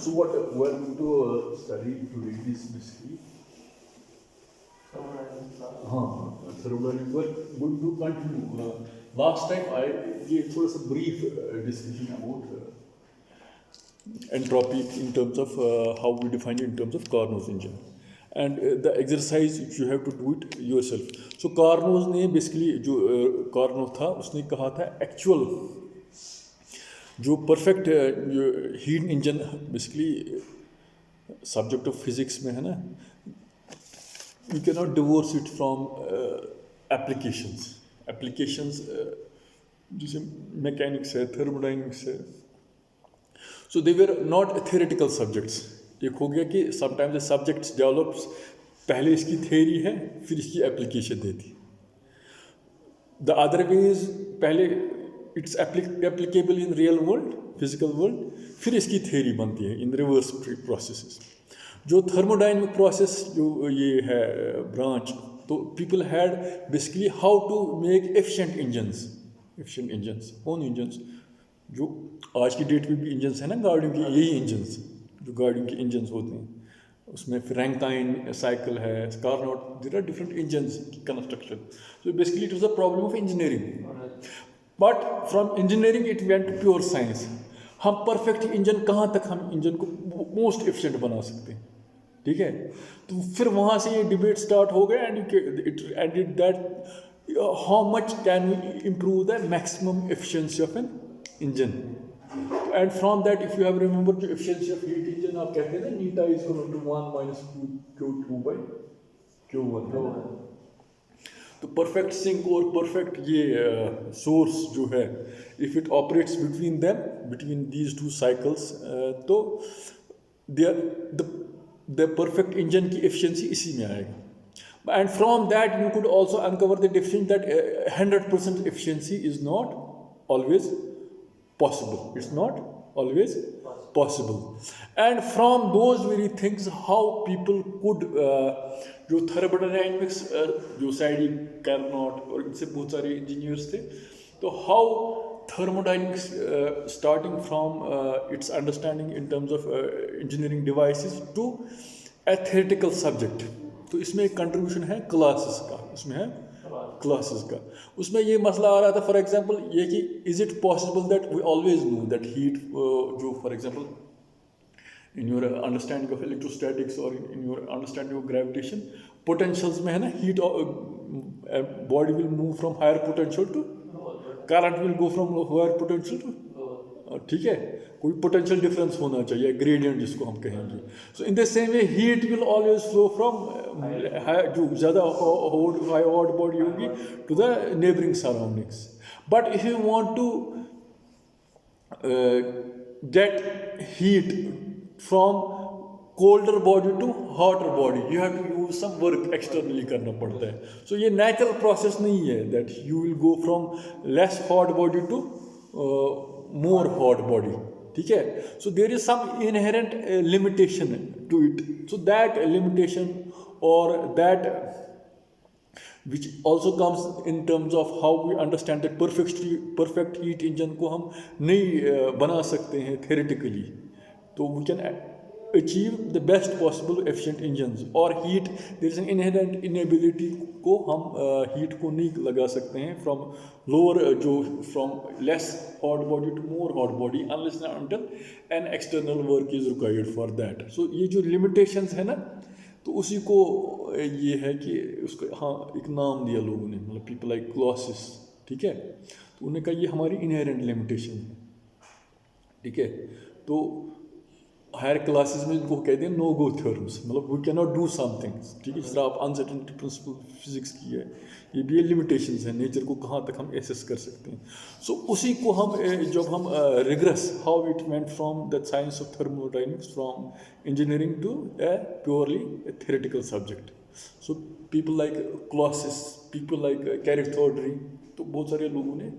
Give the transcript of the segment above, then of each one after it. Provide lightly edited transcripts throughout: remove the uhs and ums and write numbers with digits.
So what we're going to study today is basically thermodynamics. We're going to continue. Last time I gave a brief discussion about entropy in terms of how we define it in terms of Carnot's engine. And the exercise you have to do it yourself. So Carnot ने basically जो Carnot था उसने कहा था actual जो perfect heat engine basically subject of physics में है ना, you cannot divorce it from applications जैसे mechanics है, thermodynamics है. So they were not theoretical subjects. एक हो गया कि sometimes the subjects develops, पहले इसकी theory है फिर इसकी application देती. The other way is पहले it's applicable in real world, physical world, फिर इसकी theory बनती है in reverse processes. जो thermodynamic process जो ये है branch, तो people had basically how to make efficient engines, own engines. जो आज की डेट में भी इंजन्स हैं ना गाड़ियों की, यही इंजन्स जो गाड़ियों के इंजन्स होते हैं, उसमें फ्रैंकलाइन साइकिल है, Carnot, there are different engines की construction. So basically it was a problem of engineering, but from engineering it went to pure science. हम परफेक्ट इंजन कहाँ तक हम इंजन को मोस्ट एफिशिएंट बना सकते हैं, ठीक है. तो फिर वहाँ से ये डिबेट स्टार्ट हो गया and it ended that how much can we improve the maximum efficiency of an engine. And from that, if you have remembered the efficiency of heat engine, आप कहते हैं ना neta is equal to 1 minus Q2 by Q1. तो perfect sink और perfect ये source जो है, if it operates between them, between these two cycles, तो the perfect engine की efficiency इसी में आएगा. And from that you could also uncover the difference that 100% efficiency is not always possible. It's not always possible. And from those very things, how people could जो thermodynamics जो साइडी Carnot और इनसे बहुत सारे इंजीनियर्स थे, तो how thermodynamics starting from its understanding in terms of engineering devices to a theoretical subject. तो इसमें एक कंट्रीब्यूशन है क्लासेस का, इसमें है क्लासेस का. उसमें ये मसला आ रहा था फॉर एग्जांपल ये कि is it possible that we always know that heat जो for example in your understanding of electrostatics और in your understanding of gravitation, potentials में है ना, heat body will move from higher potential to current will go from higher potential to, ठीक है, कोई potential difference होना चाहिए, ग्रेडियंट जिसको हम कहेंगे. So in the same way heat will always flow from जो ज़्यादा हाई हॉट बॉडी होगी to the neighbouring surroundings. But if you want to get heat from colder body to hotter body, you have to use some work, externally करना पड़ता है. So ये natural process नहीं है that you will go from less hot body to more hot body, ठीक है. So there is some inherent limitation to it. So that limitation or that which also comes in terms of how we understand that perfect heat engine को हम नहीं बना सकते हैं theoretically. तो we can achieve the best possible efficient engines or heat, there is an inherent inability को हम heat को नहीं लगा सकते हैं from lower जो from less hot body to more hot body unless and until an external work is required for that. So ये जो limitations है ना, तो उसी को ये है कि उसको हाँ एक नाम दिया लोगों ने, मतलब people like Clausius, ठीक है. तो उन्होंने कहा ये हमारी inherent limitation है, ठीक है. तो हायर क्लासेस में इनको कहते हैं नो गो थ्योरम्स, मतलब we can not do something, ठीक है. जिस तरह आप अनसर्टेनिटी प्रिंसिपल फिजिक्स की है, ये भी लिमिटेशंस हैं, नेचर को कहाँ तक हम एसेस कर सकते हैं. सो उसी को हम जब हम regress how it went from the science of thermodynamics from engineering to a purely theoretical subject. So people like Clausius, people like Caratheodory, तो बहुत सारे लोगों ने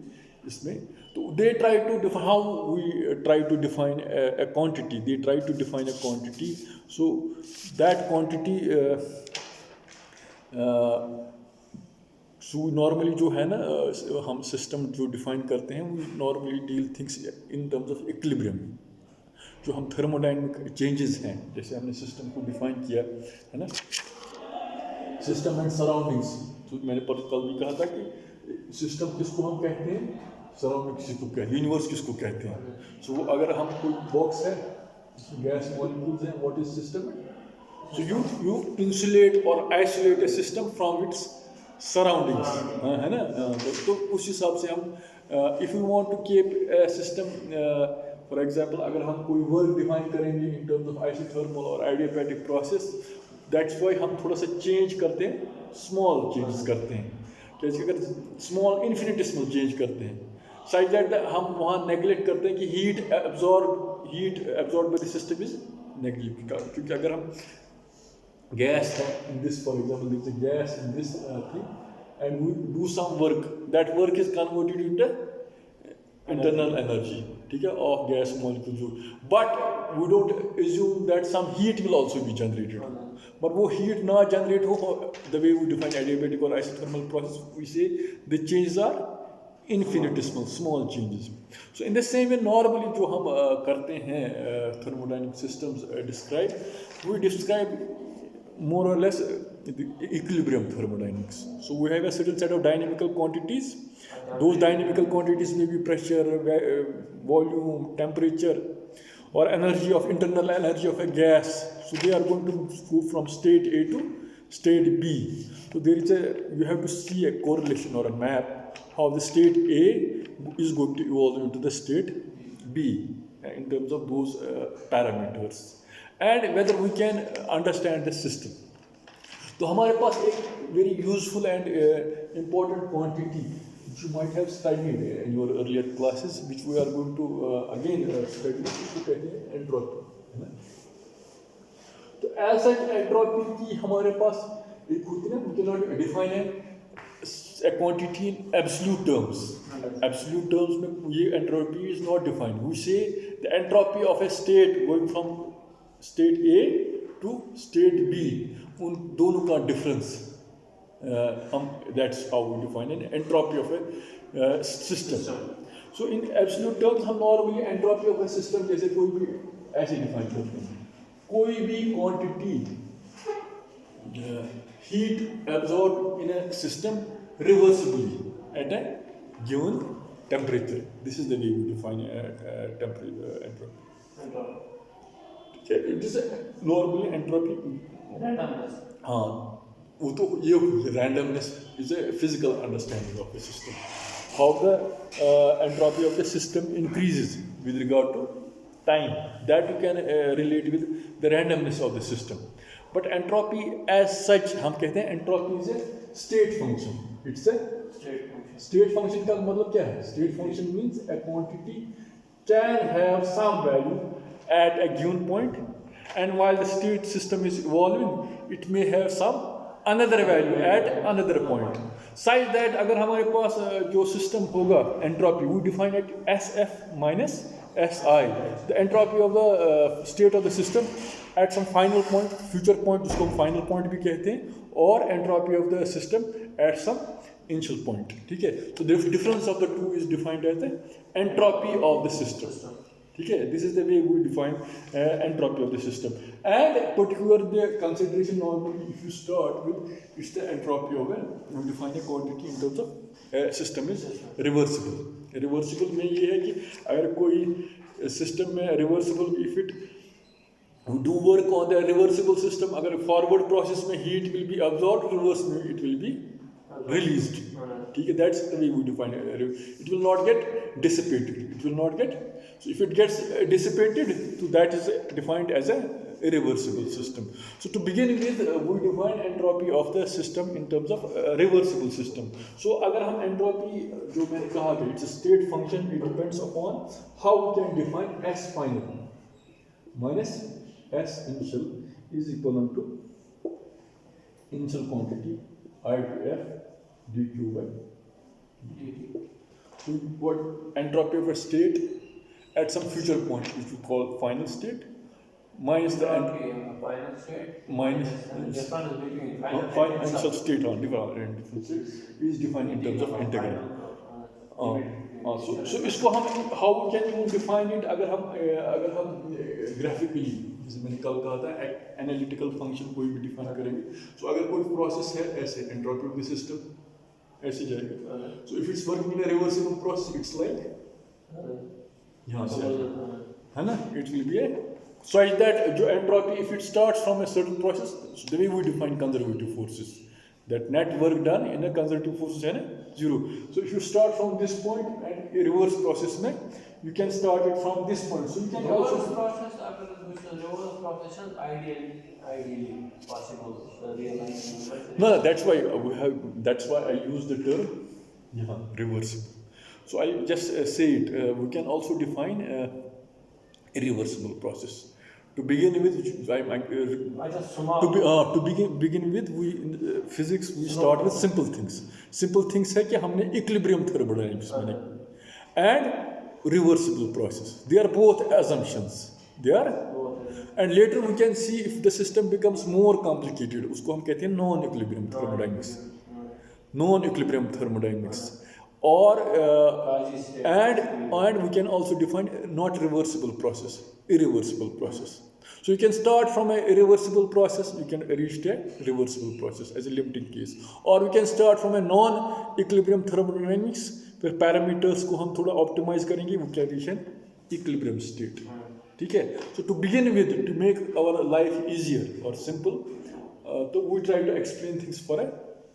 इसमें, तो they try to define how we try to define a quantity. They try to define a quantity. So that quantity so normally जो है ना हम सिस्टम जो डिफाइन करते हैं, we normally deal things in terms of equilibrium. जो हम thermodynamic changes हैं, जैसे हमने सिस्टम को डिफाइन किया है ना, सिस्टम एंड सराउंडिंग्स। तो मैंने कल भी कहा था कि सिस्टम किसको हम कहते हैं, सराउंडिंग किसको कहते हैं, यूनिवर्स किसको कहते हैं। सो अगर हम कोई बॉक्स है जिसमें गैस मॉलिक्यूल्स हैं, what is system? So you insulate or isolate a system from its surroundings, है ना। तो उस हिसाब से हम if you want to keep a system, for example अगर हम कोई वर्क डिफाइन करेंगे इन टर्म्स ऑफ आइसोथर्मल और आइडियाबैटिक प्रोसेस, दैट्स वाई हम थोड़ा सा चेंज करते हैं, स्मॉल चेंजेस करते हैं। क्योंकि अगर स्मॉल इन्फिनिटेसिमल चेंज करते हैं सच दैट हम वहाँ नेगलेक्ट करते हैं कि heat absorb by the system is neglect. क्योंकि अगर हम गैस है in this, for example there is a gas in this thing and we do some work, that work is converted into internal energy, ठीक है, of gas molecule। but we don't assume that some heat will also be generated, but वो heat ना generate हो, the way we define adiabatic or isothermal process, we say the changes are infinitesimal, small changes। so in the same way normally जो हम करते हैं thermodynamic systems describe, we describe more or less the equilibrium thermodynamics। so we have a certain set of dynamical quantities, those dynamical quantities may be pressure, volume, temperature or energy of internal energy of a gas, so they are going to go from state A to state B। so there is you have to see a correlation or a map how the state A is going to evolve into the state B in terms of those parameters and whether we can understand the system। तो हमारे पास एक very useful and important quantity which you might have studied in your earlier classes, which we are going to again study, इसको कहते हैं entropy, है ना। तो as such entropy की हमारे पास एक होती है ना, we cannot define a quantity in absolute terms। absolute terms में ये entropy is not defined। we say the entropy of a state going from state A to state B, उन दोनों का difference हम that's how we define an entropy of a system। so in absolute terms हम normally entropy of a system जैसे कोई भी ऐसे define करते हैं, कोई भी quantity heat absorbed in a system reversibly at a given temperature, this is the way we define entropy। It is normally entropy, हाँ वो तो ये randomness is a physical understanding of the system, how the entropy of the system increases with regard to time, that you can relate with the randomness of the system। but entropy as such हम कहते हैं entropy is a state function, it's a state function का मतलब क्या है? state function means a quantity can have some value at a given point and while the state system is evolving it may have some another value at another point, such that अगर हमारे पास जो system होगा entropy we define it SF minus SI, the entropy of the state of the system at some final point, future point जिसको हम final point भी कहते हैं, और entropy of the system at some initial point, ठीक है। so the difference of the two is defined as the entropy of the system, ठीक है। this is the way we define entropy of the system and particularly the consideration normally if you start with it's the entropy of a we define a quantity in terms of system is reversible में ये है कि अगर कोई system में reversible if it do work on the reversible system, अगर forward process में heat will be absorbed, reverse में it will be released, ठीक है। that's the way we define it, it will not get dissipated, it will not get, so if it gets dissipated so that is defined as a irreversible system। so to begin with we define entropy of the system in terms of reversible system। so अगर हम entropy जो मैंने कहा कि it's a state function, it depends upon how we can define S final minus S initial is equivalent to initial quantity I to F dq by dt। so what entropy of a state at some future point which we call final state minus the final state minus difference between final initial state on different state is defined in terms of integral हाँ, so इसको हम how can you define it अगर हम graphically जैसे मैंने कल कहा था एनालिटिकल फंक्शन कोई भी डिफाइन करेंगे, so अगर कोई प्रोसेस है ऐसे एंट्रोपी ऑफ द सिस्टम ऐसे जाएगा, so if it's working in a reversible process it's like यहाँ से है ना, it will be a such that जो entropy if it starts from a certain process, so the way we define conservative forces, that net work done in a conservative forces है ना 0. So if you start from this point and a reverse process में you can start it from this point, so you can also reverse process after the reverse process is ideally possible realizing. no, that's why I use the term yeah, reversible. So I'll just say it, we can also define a reversible process. To begin with, to begin with, we in physics we start with simple things. Simple things है कि हमने equilibrium thermodynamics में नहीं, and reversible process. They are both assumptions. They are, and later we can see if the system becomes more complicated. उसको हम कहते हैं non-equilibrium thermodynamics. Non-equilibrium thermodynamics. Or and we can also define not reversible process, irreversible process. So you can start from a irreversible process, you can reach a reversible process as a limiting case, or we can start from a non-equilibrium thermodynamics where parameters को हम थोड़ा optimize करेंगे, we can reach an equilibrium state. ठीक है? So to begin with, to make our life easier or simple, so we try to explain things for a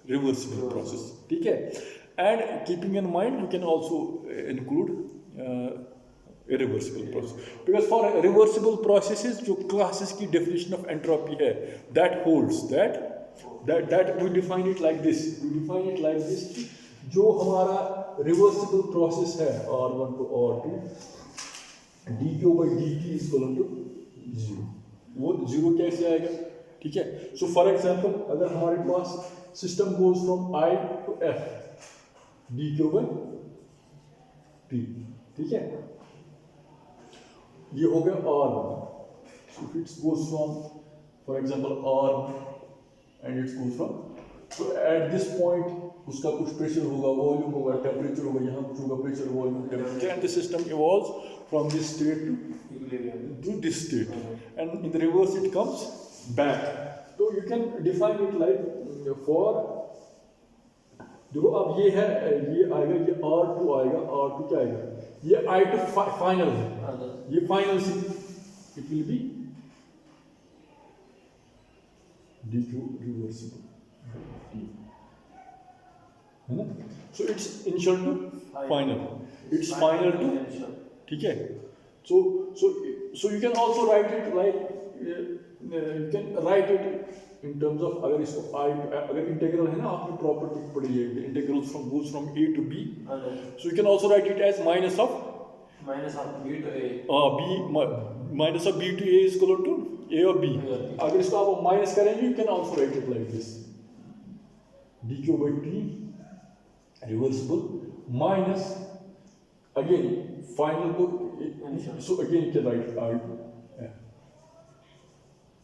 reversible process. ठीक है? And keeping in mind, we can also include irreversible process. Because for reversible processes, जो classes की definition of entropy है, that holds that we define it like this. We define it like this कि जो हमारा reversible process है R1 to R2, dq by dt is equal to 0. वो 0 कैसे आएगा? ठीक है? So for example, अगर हमारे पास system goes from I to F, dq by t, ठीक है, ये हो गया R1. So if it goes from, for example, R and it goes from, so at this point उसका कुछ pressure होगा, volume होगा, temperature होगा, यहाँ कुछ होगा, pressure, volume, temperature, and the system evolves from this state to this state, and in the reverse it comes back. So you can define it like for, देखो अब ये है, ये आएगा, ये R2 आएगा, R2 क्या आएगा, ये I2 फाइनल है, ये फाइनल से it will be dq reversible t, है ना? So it's initial to final, it's final to, ठीक है? So you can also write it like you can write it in terms of अगर इसको अगर इंटीग्रल है ना, आपने प्रॉपर्टी पढ़ी है, the integral goes from a to b, so you can also write it as minus of b to a, minus of b to a is equal to a or b. अगर इसको आप minus करेंगे, you can also write it like this, dq by t reversible minus again final को, so again you can write r2,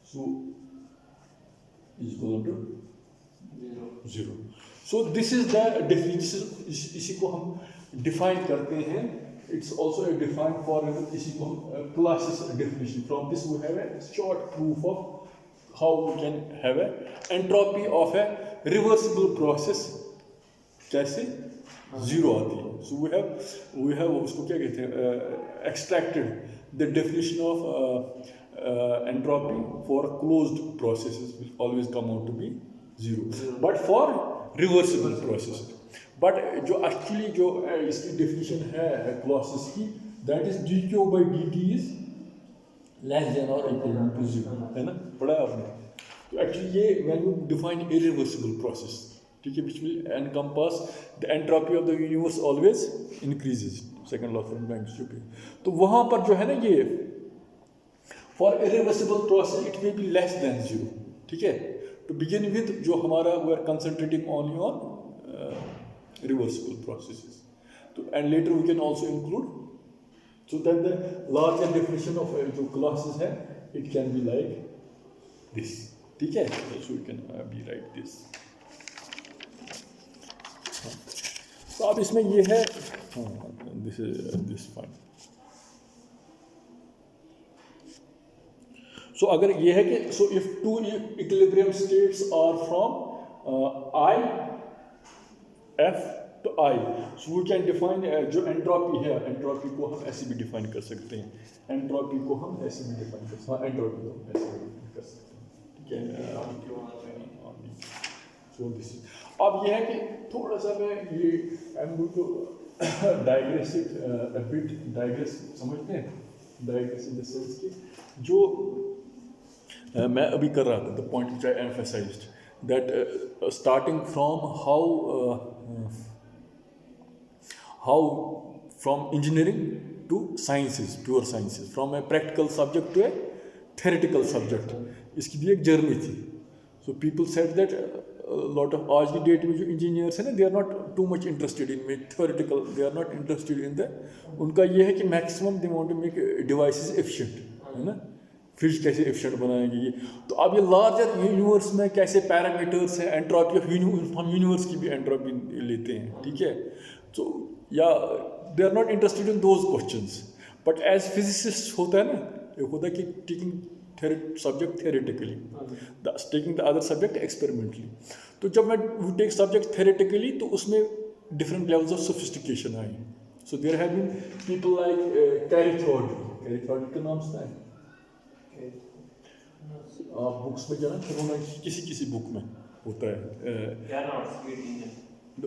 so is equal to 0. So this is the definition, इसी को हम define करते हैं. It's also a defined for इसी को हम classes definition. From this we have a short proof of how we can have a entropy of a reversible process. कैसे 0 आती है. So we have उसको क्या कहते हैं, extracted the definition of entropy for closed processes will always come out to be 0. But for reversible processes, but जो actually जो इसकी definition है clauses की, that is dq by dt is less than or equal to 0, है ना? पढ़ा है आपने? तो actually ये when you define irreversible process, ठीक है, which will encompass the entropy of the universe always increases, second law of thermodynamics. तो वहाँ पर जो है ना ये for irreversible process it may be less than 0, ठीक है? To begin with जो हमारा we are concentrating only on reversible processes, so, and later we can also include, so that the larger definition of जो classes है, it can be like this, ठीक है? So you can be like this. तो अब इसमें ये है, this is this fine. So अगर ये है कि so if two equilibrium states are from I F to I, so we can define जो एंट्रोपी है, एंट्रोपी को हम ऐसे भी डिफाइन कर सकते हैं, एंट्रोपी को हम ऐसे भी डिफाइन कर सकते हैं, एंट्रोपी को हम ऐसे भी डिफाइन कर सकते हैं, ठीक है। सो दिस अब ये है कि थोड़ा सा मैं ये I am going to digress it a bit, digress समझते हैं, डाइग्रेस इन द सेंस कि जो मैं अभी कर रहा था, the point which I emphasized that starting from how from engineering to sciences, pure sciences, from a practical subject to a theoretical subject, इसकी भी एक जर्नी थी। So people said that lot of आज की डेट में जो engineers हैं ना, they are not too much interested in make theoretical, they are not interested in the, उनका ये है कि maximum they want to make devices efficient, है ना, फ्रिज कैसे एफिशिएंट बनाएंगे ये। तो अब ये लार्जर यूनिवर्स में कैसे पैरामीटर्स हैं, एंट्रोपी ऑफ हम यूनिवर्स की भी एंट्रोपी लेते हैं, ठीक है। तो या they are not interested in those questions, but as physicist होता है ना, एक होता है कि taking subject theoretically, taking the other subject experimentally. तो जब मैं we take subject theoretically तो उसमें different levels of sophistication आए। So there have been people like Carey Thornton का नाम सुना है? बुक्स में जाना फिर किसी बुक में होता है।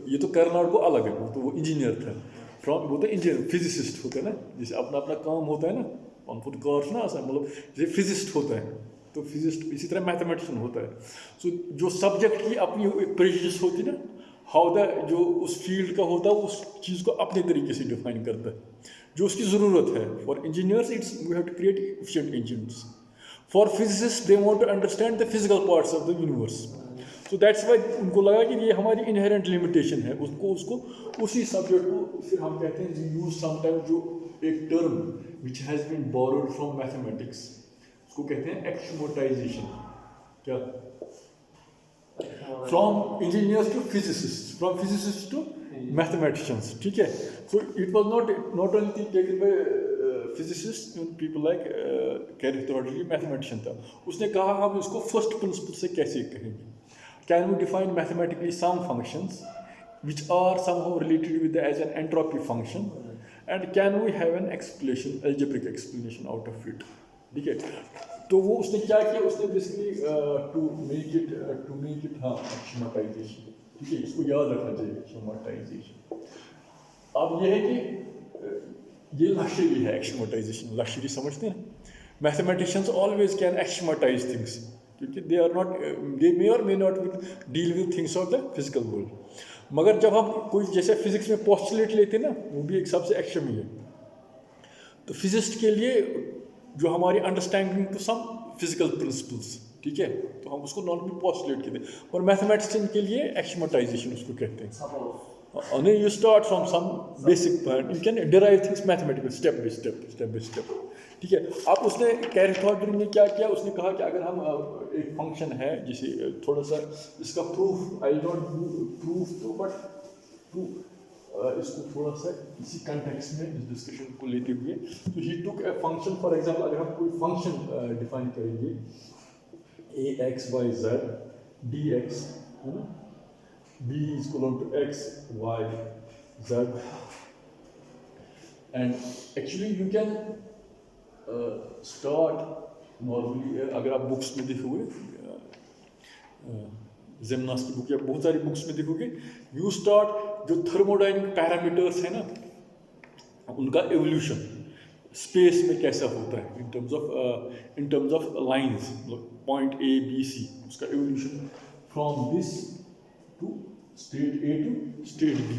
ये तो कर्नाड को अलग है, तो वो इंजीनियर था, फ्रॉम वो तो इंजीनियर फिजिसिस्ट होता है ना, जैसे अपना अपना काम होता है ना, कार ना आसान, मतलब जैसे फिजिस्ट होता है तो फिजिस्ट इसी तरह मैथमेटिशियन होता है। सो जो सब्जेक्ट की अपनी प्रेजुडिस होती है ना, हाउ द जो उस फील्ड का होता है उस चीज़ को अपने तरीके से डिफाइन करता है, जो उसकी ज़रूरत है। For engineers it's we have to create efficient engines, for physicist they want to understand the physical parts of the universe. So that's why उनको लगा कि ये हमारी इनहेरेंट लिमिटेशन है, उसको उसी सब्जेक्ट को फिर हम कहते हैं वी यूज समटाइम जो एक term which has been borrowed from mathematics, उसको कहते हैं एक्समोटाइजेशन। क्या? From engineers to physicist, from physicist to mathematicians, ठीक है। So it was not only taken by physicist, people like Carey Thornton mathematician था, उसने कहा हम इसको फर्स्ट प्रिंसिपल से कैसे कहेंगे। Can we define mathematically some functions which are somehow related with the as an entropy function, and can we have an explanation, algebraic explanation out of it, ठीक है। तो वो उसने क्या किया, उसने बेसिकली टू मेक इट हाँ एक्समोटाइजेशन, ठीक है, इसको याद रखना चाहिए एक्समोटाइजेशन। अब ये है कि ये लक्ष्य है एक्समोटाइजेशन, लक्ष्य समझते हैं, मैथमेटिशियंस ऑलवेज कैन एक्समोटाइज थिंग्स, क्योंकि दे आर नॉट, दे मे और may not deal with things of the physical world. मगर जब हम कोई जैसे फिजिक्स में पोस्टुलेट लेते हैं ना, वो भी एक सबसे एक्शन ही है। तो फिजिस्ट के लिए जो हमारी understanding to some physical principles, ठीक है, तो हम उसको नॉर्मली पोस्टुलेट कहते हैं, और मैथमेटिशियन के लिए एक्समोटाइजेशन उसको कहते हैं। नहीं, you start from some basic point, you can derive things mathematical step by step, ठीक है। अब उसने कैरी थॉर्नटन ने क्या किया, उसने कहा कि अगर हम एक फंक्शन है, जैसे थोड़ा सा इसका प्रूफ, आई डोंट प्रूफ तो बट इसको थोड़ा सा इसी कंटेक्स्ट में इस डिस्कशन को लेते हुए, तो ही टुक ए फंक्शन, फॉर एग्जांपल अगर हम कोई फंक्शन डिफाइन करेंगे a x y z dx, है ना, b is equal to x y z, and actually you can start normally, अगर आप बुक्स में देखोगे, जिम्नास की बुक या बहुत सारी बुक्स में देखोगे, यू स्टार्ट जो थर्मोडाइनमिक पैरामीटर्स है ना, उनका एवोल्यूशन स्पेस में कैसा होता है in terms of lines, point A B C, उसका evolution from this to state A to state B,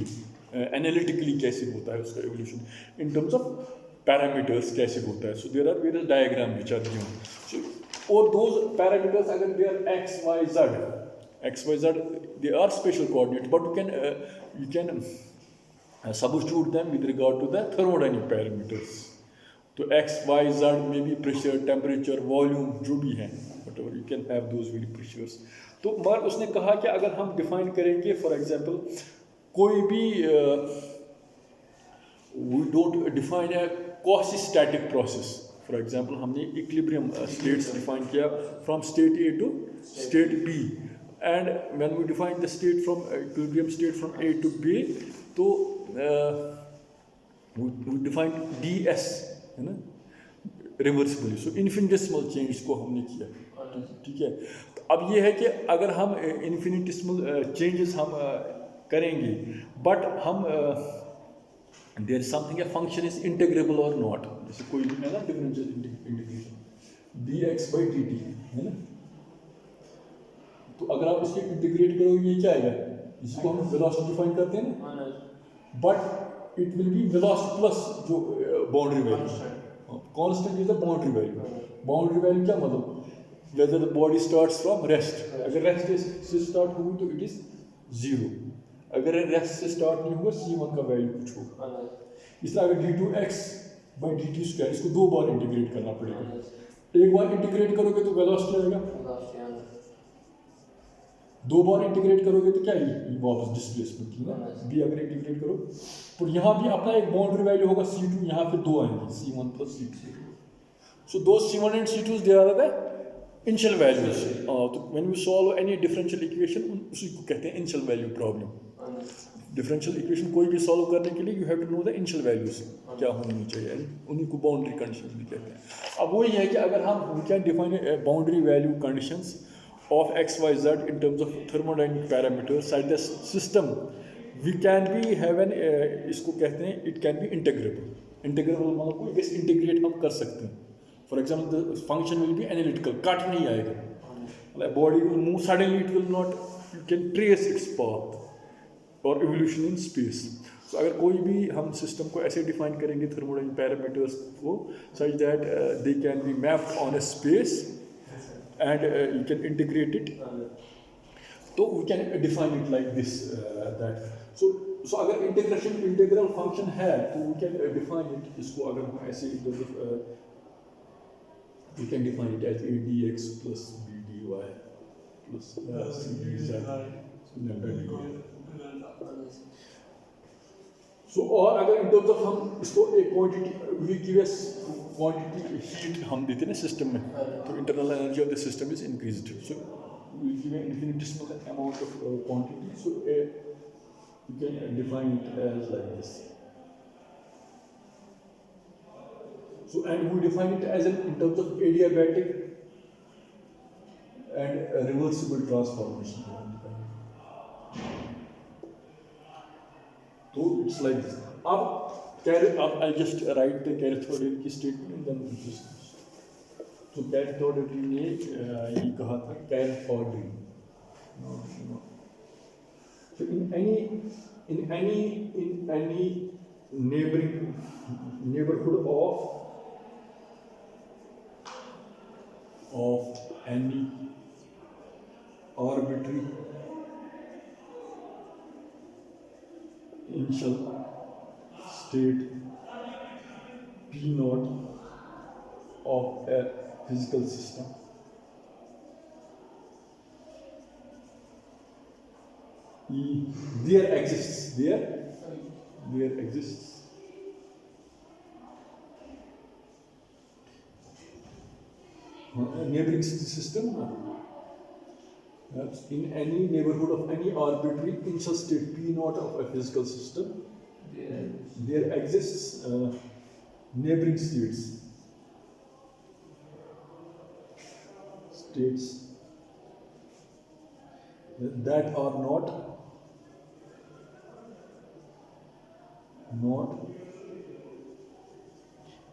analytically कैसे होता है उसका evolution, in terms of parameters कैसे होता है। So there are various diagram which are given, और those parameters अगर they are X Y Z, they are special coordinates, but you can substitute them with regard to the thermodynamic parameters. तो x, y, z में भी pressure, temperature, volume जो भी हैं, whatever you can have those very pressures. तो मगर उसने कहा कि अगर हम define करेंगे, for example, कोई भी we don't define a quasi-static process. For example, हमने equilibrium states define किया from state A to state B, and when we define the state from equilibrium state from A to B, तो we define ds, है ना, reversibly. सो infinitesimal change को हमने किया, ठीक है. तो अब ये है कि अगर हम इन्फिनिटेसिमल चेंजेस हम करेंगे, बट हम there is something, a function is integrable और नॉट. जैसे कोई भी है ना differential integration dx by dt, है ना. तो अगर आप इसके इंटीग्रेट करोगे, ये क्या आएगा, इसको हम वेलोसिटी डिफाइन करते हैं ना, but it will be velocity plus जो boundary value. Constant is the boundary value. Boundary value क्या मतलब, whether the body starts from rest. अगर रेस्ट से स्टार्ट होगी तो इट इज 0. अगर रेस्ट से स्टार्ट नहीं होगा, c1 का वैल्यू कुछ होगा. इसलिए अगर d2x by dt स्क्वायर, इसको 2 बार इंटीग्रेट करना पड़ेगा. एक बार इंटीग्रेट करोगे तो वेलोसिटी आएगा, 2 बार इंटीग्रेट करोगे तो क्या है, वापस डिस्प्लेसमेंट की ना. b अगर इंटीग्रेट करो तो यहाँ भी अपना एक बाउंड्री वैल्यू होगा c2, यहाँ पे 2 आएंगे, c1 plus c2. So those c1 and c2s, they are the initial values. तो when we solve any differential equation, उसी को कहते हैं initial value problem. Differential equation कोई भी solve करने के लिए you have to know the initial values क्या होनी चाहिए, उन्हीं को boundary conditions भी कहते हैं. अब वही है कि अगर हम we can define a boundary value conditions of x, y, z in terms of thermodynamic parameters such that system we can be have an इसको कहते हैं it can be integrable. Integrable मतलब कोई बस integrate हम कर सकते हैं. For example, the function will be analytical, cut नहीं आएगा. Like body will move suddenly, it will not, you can trace its path or evolution in space. So अगर कोई भी हम सिस्टम को ऐसे डिफाइन करेंगे थर्मोडायनामिक पैरामीटर्स को such that they can be mapped on a space and you can integrate it, तो we can define it like this, that. So अगर इंटीग्रल फंक्शन है तो we can define it, इसको अगर हम ऐसे we can define it as a dx plus b dy plus c dz lambda dt. So और अगर in terms of हम इसको एक quantity, we give us quantity heat हम देते हैं ना सिस्टम में, तो internal energy of the system is increased. So we give an infinitesimal amount of quantity. So you can define it as like this. So and we define it as in terms of adiabatic and reversible transformation. So it's like this. Up I'll just write the Carathodel statement and then just. So Carathodel ने ये कहा था Carathodel. No. So in any neighborhood of any arbitrary initial state P naught of a physical system there exists a neighboring system in any neighborhood of any arbitrary initial state P naught of a physical system, there exists neighboring states that are not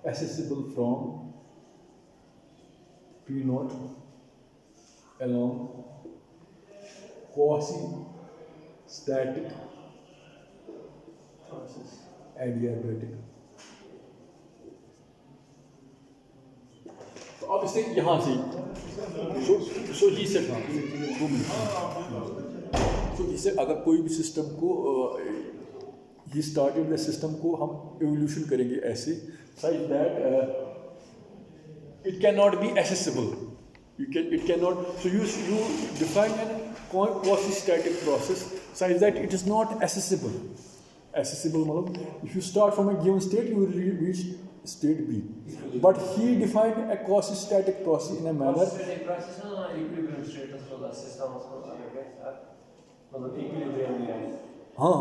accessible from P naught along quasi-static adiabatic. तो अब इसे यहाँ से so he said so he said अगर कोई भी system को he started the system को हम evolution करेंगे ऐसे such that it cannot be accessible. It cannot. So you define a quasi-static process such that it is not accessible. Accessible मतलब if you start from a given state, you will reach state B. But he defined a quasi-static process in a manner. Static process ना equilibrium status वाला system उसको अलग है यार, मतलब equilibrium में है। हाँ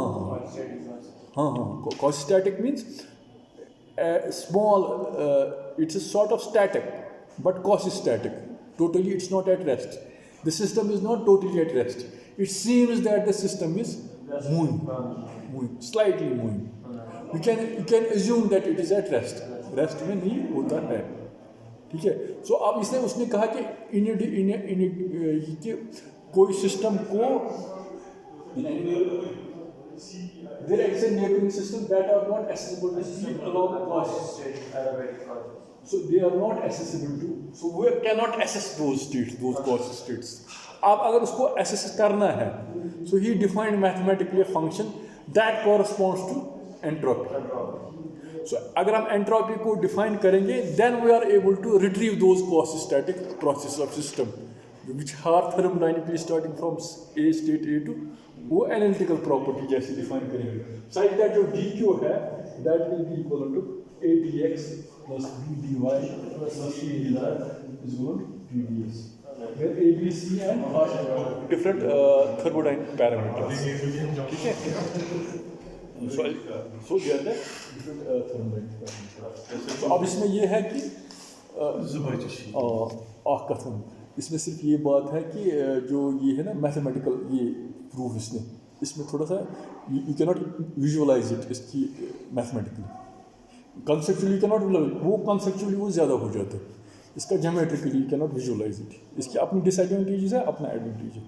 Static process। हाँ quasi-static means a small it's a sort of static but quasi-static. Totally it's not at rest. The system is not totally at rest. It seems that the system is moving, slightly moving. You can assume that it is at rest. Rest में नहीं होता है, ठीक है. So अब इसने उसने कहा कि कि कोई सिस्टम को there is a neighboring system that are not accessible to speed along course. So they are not accessible to. So we cannot access those states, those course states. अब अगर उसको access करना है, so he defined mathematically a function that corresponds to entropy. So अगर हम entropy को define करेंगे, then we are able to retrieve those quasi-static processes of system, which are thermodynamically starting from A state A to वो analytical property जैसे define करेंगे. Such that जो dq है, that will be equal to a dx plus b dy plus c dz is equal to b ds. Where a, b, c and are different thermodynamic parameters. ठीक है? So they are the different thermodynamic parameters. So अब इसमें ये है कि कथन इसमें सिर्फ ये बात है कि जो ये है ना मैथमेटिकल ये प्रूफ इसमें थोड़ा सा you can not visualize it इसकी मैथमेटिकली कंसेप्चुअली कैन नॉट वो कंसेप्चुअली वो ज़्यादा हो जाता है. इसका geometrically you can not visualize it. इसकी अपनी डिसएडवांटेजेस है, अपना एडवांटेज है.